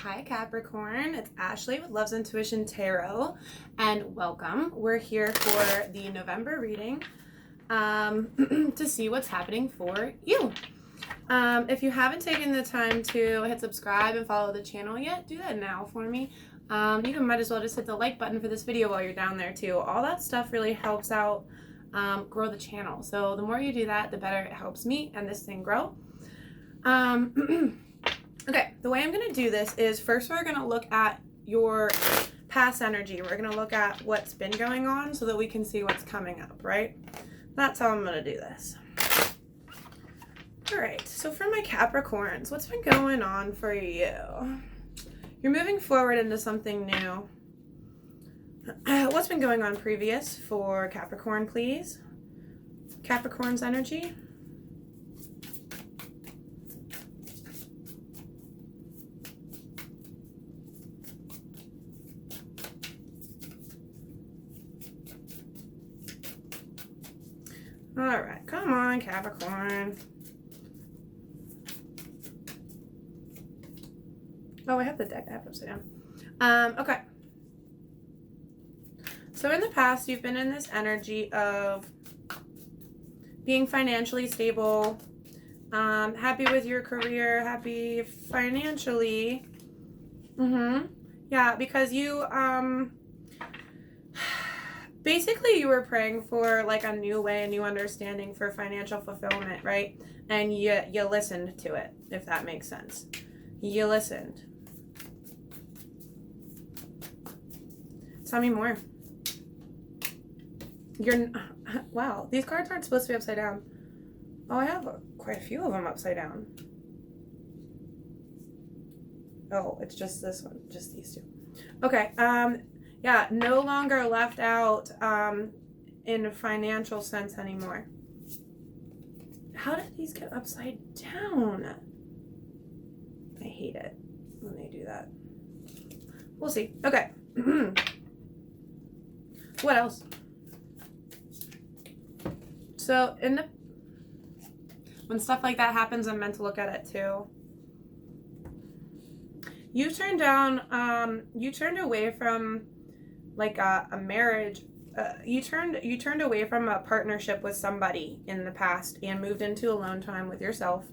Hi Capricorn, it's Ashley with Love's Intuition Tarot, and welcome. We're here for the November reading to see what's happening for you. If you haven't taken the time to hit subscribe and follow the channel yet, do that now for me. You might as well just hit the like button for this video while you're down there too. All that stuff really helps out grow the channel. So the more you do that, the better it helps me and this thing grow. Okay, the way I'm going to do this is first we're going to look at your past energy. We're going to look at what's been going on so that we can see what's coming up, right? That's how I'm going to do this. All right, so for my Capricorns, what's been going on for you? You're moving forward into something new. What's been going on previous for Capricorn, please? Capricorn's energy. All right, come on, Capricorn. Oh, I have the deck. I have it upside down. Okay. So in the past, you've been in this energy of being financially stable, happy with your career, happy financially. Yeah, because you, basically you were praying for like a new way, a new understanding for financial fulfillment, right? And you listened to it, if that makes sense. You listened. Tell me more. Wow, these cards aren't supposed to be upside down. Oh, I have quite a few of them upside down. Oh, it's just this one, just these two. Okay, yeah, no longer left out in a financial sense anymore. How did these get upside down? I hate it when they do that. We'll see. Okay. What else? So when stuff like that happens, I'm meant to look at it too. You turned away from like a marriage. You turned away from a partnership with somebody in the past and moved into alone time with yourself.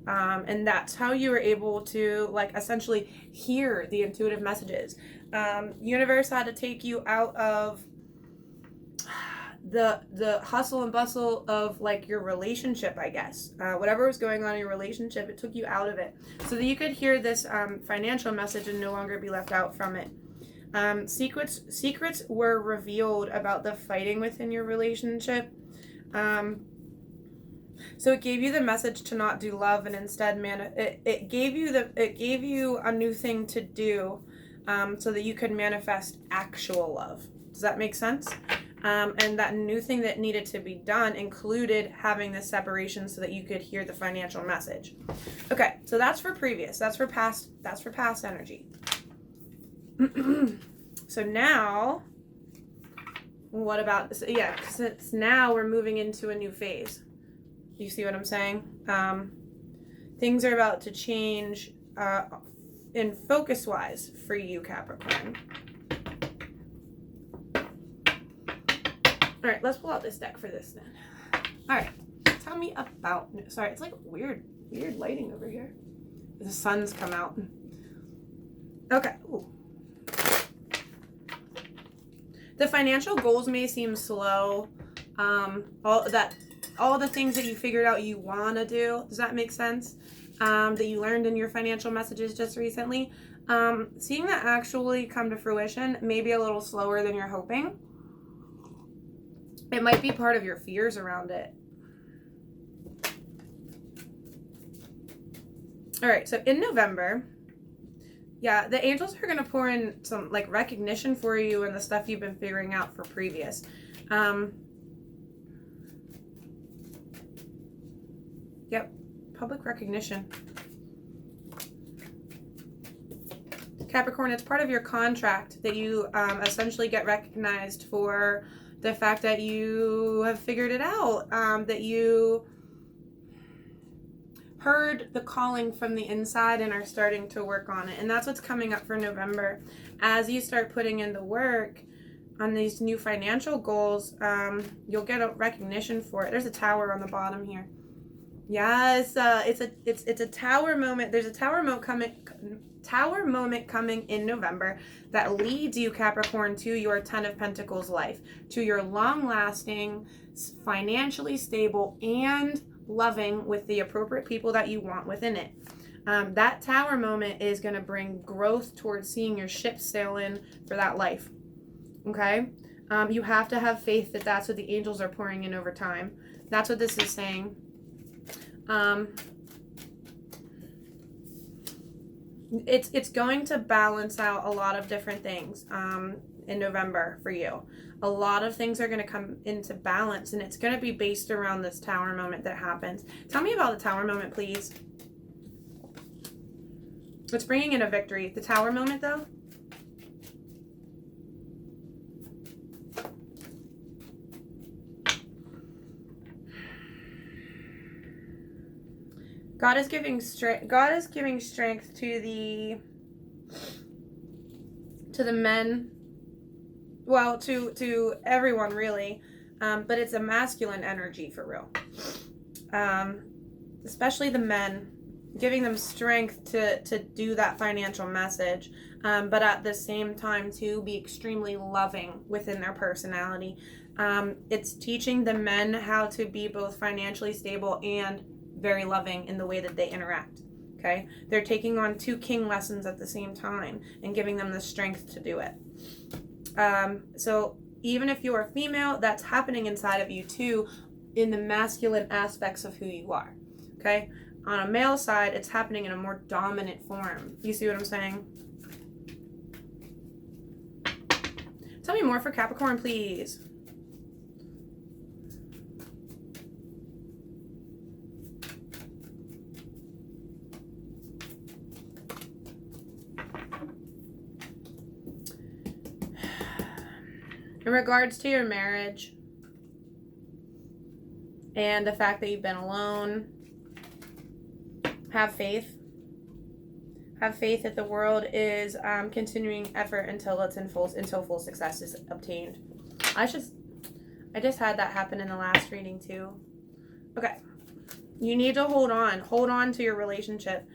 And that's how you were able to like essentially hear the intuitive messages. Universe had to take you out of the hustle and bustle of like your relationship, I guess. Whatever was going on in your relationship, it took you out of it so that you could hear this financial message and no longer be left out from it. Secrets were revealed about the fighting within your relationship. So it gave you the message to not do love and instead it gave you a new thing to do so that you could manifest actual love. Does that make sense? And that new thing that needed to be done included having this separation so that you could hear the financial message. Okay, so that's for previous. That's for past energy. So now, what about this? Yeah, because now we're moving into a new phase. You see what I'm saying? Things are about to change in focus-wise for you, Capricorn. All right, let's pull out this deck for this then. All right, tell me about... Sorry, it's like weird lighting over here. The sun's come out. Okay. Ooh. The financial goals may seem slow. All the things that you figured out you want to do. Does that make sense? That you learned in your financial messages just recently. Seeing that actually come to fruition may be a little slower than you're hoping. It might be part of your fears around it. All right, so in November, yeah, the angels are going to pour in some like recognition for you and the stuff you've been figuring out for previous. Yep, public recognition. Capricorn, it's part of your contract that you essentially get recognized for the fact that you have figured it out, that you heard the calling from the inside and are starting to work on it. And that's what's coming up for November. As you start putting in the work on these new financial goals, you'll get a recognition for it. There's a tower on the bottom here. Yes, it's a tower moment. There's a tower moment coming in November that leads you, Capricorn, to your 10 of Pentacles life, to your long-lasting, financially stable, and loving with the appropriate people that you want within it. That tower moment is going to bring growth towards seeing your ship sail in for that life. Okay? You have to have faith that that's what the angels are pouring in over time. That's what this is saying. It's going to balance out a lot of different things in November for you. A lot of things are going to come into balance, and it's going to be based around this tower moment that happens. Tell me about the tower moment, please. It's bringing in a victory. The tower moment, though? God is giving strength. God is giving strength to the men. Well, to everyone really, but it's a masculine energy for real. Especially the men, giving them strength to do that financial message, but at the same time to be extremely loving within their personality. It's teaching the men how to be both financially stable and very loving in the way that they interact. Okay, they're taking on 2 king lessons at the same time and giving them the strength to do it. So even if you're a female, that's happening inside of you too, in the masculine aspects of who you are. Okay, on a male side, it's happening in a more dominant form. You see what I'm saying? Tell me more for Capricorn, please. In regards to your marriage and the fact that you've been alone, have faith. Have faith that the world is continuing effort until full success is obtained. I just had that happen in the last reading too. Okay, you need to hold on to your relationship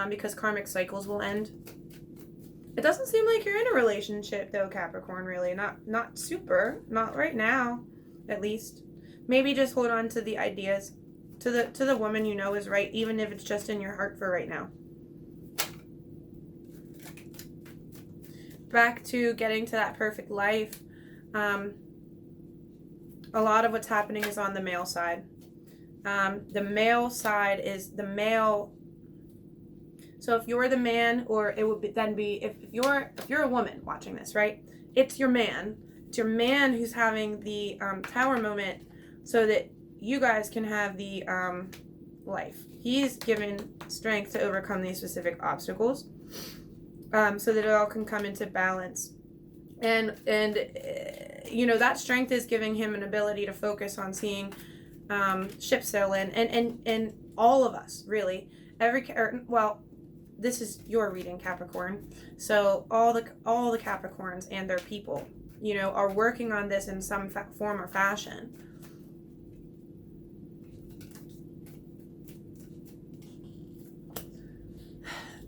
because karmic cycles will end. It doesn't seem like you're in a relationship though, Capricorn, really. Not super. Not right now, at least. Maybe just hold on to the ideas, to the woman you know is right, even if it's just in your heart for right now. Back to getting to that perfect life. A lot of what's happening is on the male side. The male side is the male. So if you're the man, or it would be if you're a woman watching this, right? It's your man. It's your man who's having the tower moment, so that you guys can have the life. He's given strength to overcome these specific obstacles, so that it all can come into balance. And you know, that strength is giving him an ability to focus on seeing ship sail in, and all of us really, this is your reading, Capricorn. So all the Capricorns and their people, you know, are working on this in some form or fashion.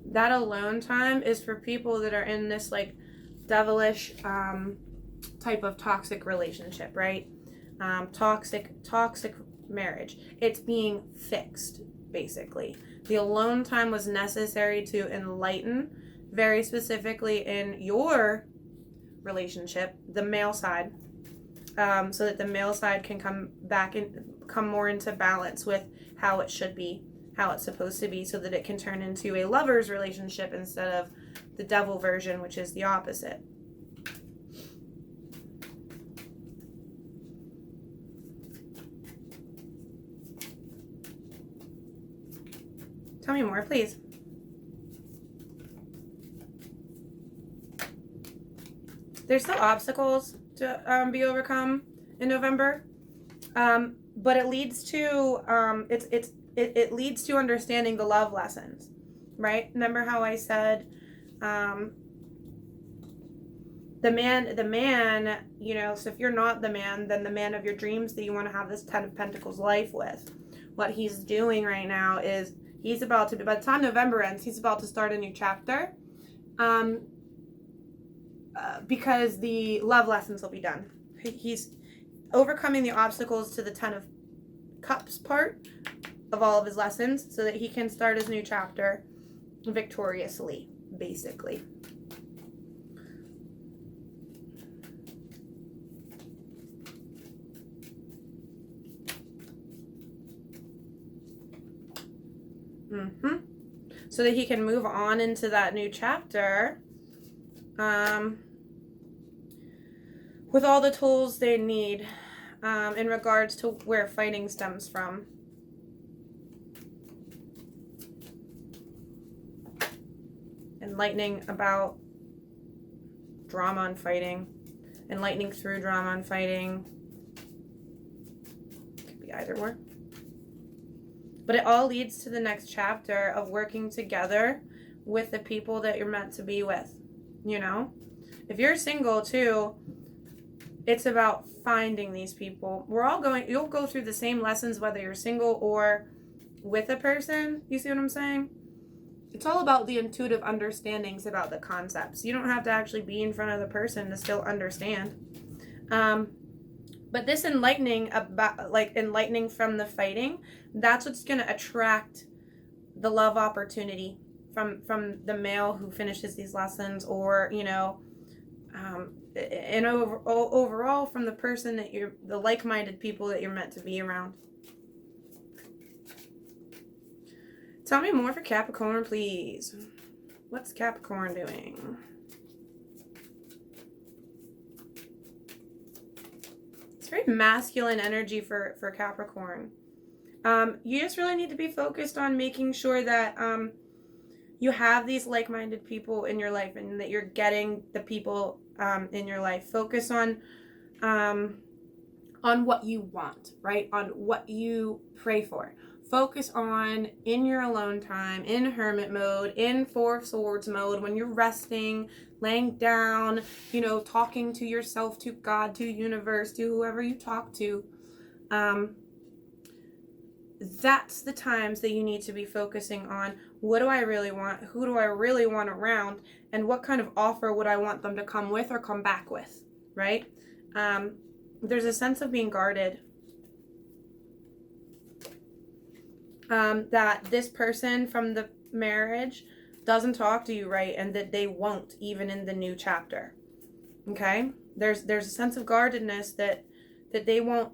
That alone time is for people that are in this like devilish type of toxic relationship, right? Toxic marriage. It's being fixed, basically. The alone time was necessary to enlighten, very specifically in your relationship, the male side, so that the male side can come more into balance with how it should be, how it's supposed to be, so that it can turn into a lover's relationship instead of the devil version, which is the opposite. Tell me more, please. There's still obstacles to be overcome in November, but it leads to it leads to understanding the love lessons, right? Remember how I said, the man, you know, so if you're not the man, then the man of your dreams that you want to have this 10 of Pentacles life with, what he's doing right now is he's about to, by the time November ends, he's about to start a new chapter, because the love lessons will be done. He's overcoming the obstacles to the 10 of Cups part of all of his lessons so that he can start his new chapter victoriously, basically. So that he can move on into that new chapter with all the tools they need in regards to where fighting stems from. Enlightening about drama and fighting. Enlightening through drama and fighting. Could be either or. But it all leads to the next chapter of working together with the people that you're meant to be with, you know? If you're single too, it's about finding these people. You'll go through the same lessons whether you're single or with a person. You see what I'm saying? It's all about the intuitive understandings about the concepts. You don't have to actually be in front of the person to still understand. But this enlightening from the fighting, that's what's going to attract the love opportunity from the male who finishes these lessons, or, you know, and overall from the person that the like-minded people that you're meant to be around. Tell me more for Capricorn, please. What's Capricorn doing? It's very masculine energy for Capricorn. You just really need to be focused on making sure that you have these like-minded people in your life and that you're getting the people in your life. Focus on what you want, right? On what you pray for. Focus on, in your alone time, in hermit mode, in Four of Swords mode, when you're resting, laying down, you know, talking to yourself, to God, to universe, to whoever you talk to. That's the times that you need to be focusing on, what do I really want? Who do I really want around? And what kind of offer would I want them to come with or come back with, right? There's a sense of being guarded. That this person from the marriage doesn't talk to you right, and that they won't even in the new chapter. Okay? There's a sense of guardedness that they won't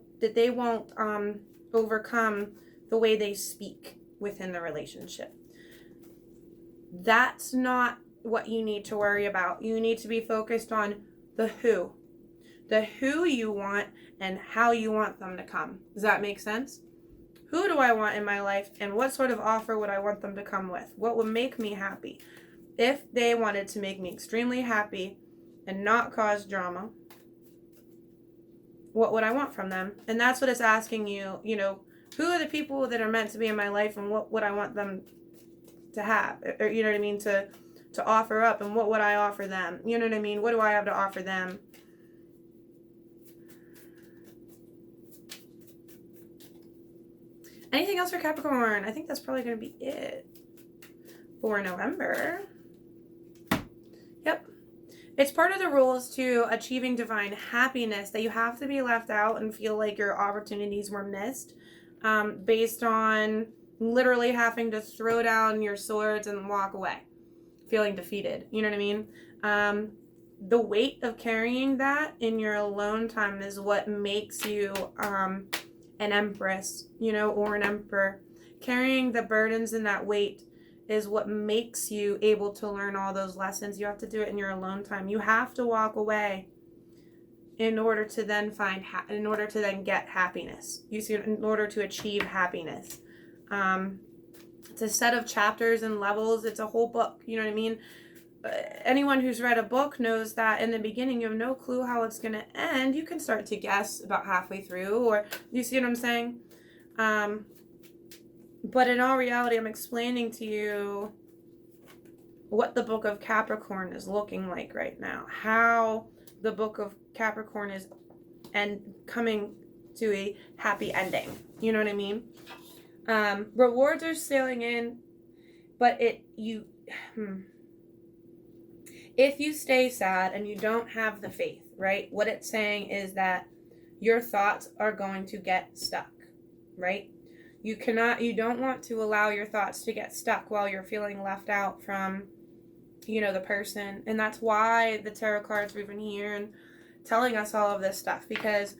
overcome the way they speak within the relationship. That's not what you need to worry about. You need to be focused on the who you want and how you want them to come. Does that make sense? Who do I want in my life, and what sort of offer would I want them to come with? What would make me happy? If they wanted to make me extremely happy and not cause drama, what would I want from them? And that's what it's asking you, you know, who are the people that are meant to be in my life, and what would I want them to have? Or, you know what I mean, to offer up, and what would I offer them? You know what I mean? What do I have to offer them? Anything else for Capricorn? I think that's probably going to be it for November. Yep. It's part of the rules to achieving divine happiness that you have to be left out and feel like your opportunities were missed, based on literally having to throw down your swords and walk away, feeling defeated. You know what I mean? The weight of carrying that in your alone time is what makes you an empress, you know, or an emperor. Carrying the burdens and that weight is what makes you able to learn all those lessons. You have to do it in your alone time. You have to walk away in order to then in order to then get happiness. You see, in order to achieve happiness. It's a set of chapters and levels. It's a whole book. You know what I mean? Anyone who's read a book knows that in the beginning you have no clue how it's going to end. You can start to guess about halfway through, or you see what I'm saying? But in all reality, I'm explaining to you what the book of Capricorn is looking like right now. How the book of Capricorn is coming to a happy ending. You know what I mean? Rewards are sailing in, but if you stay sad and you don't have the faith, right? What it's saying is that your thoughts are going to get stuck, right? You don't want to allow your thoughts to get stuck while you're feeling left out from, the person. And that's why the tarot cards are even here and telling us all of this stuff, because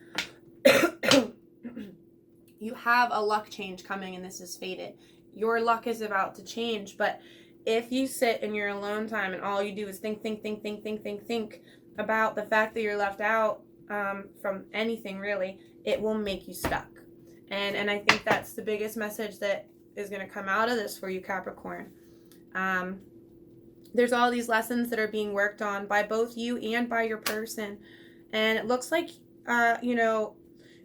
you have a luck change coming, and this is fated. Your luck is about to change, but if you sit in your alone time and all you do is think about the fact that you're left out from anything really, it will make you stuck. And I think that's the biggest message that is going to come out of this for you, Capricorn. There's all these lessons that are being worked on by both you and by your person. And it looks like,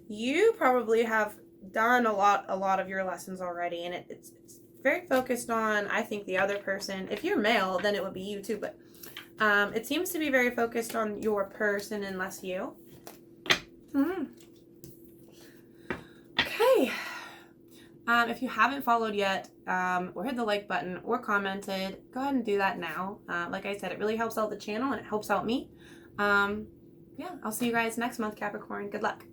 you probably have done a lot of your lessons already. And it's very focused on, I think, the other person. If you're male, then it would be you too. But it seems to be very focused on your person and less you. Okay. If you haven't followed yet, or hit the like button or commented, go ahead and do that now. Like I said, it really helps out the channel and it helps out me. Yeah, I'll see you guys next month, Capricorn. Good luck.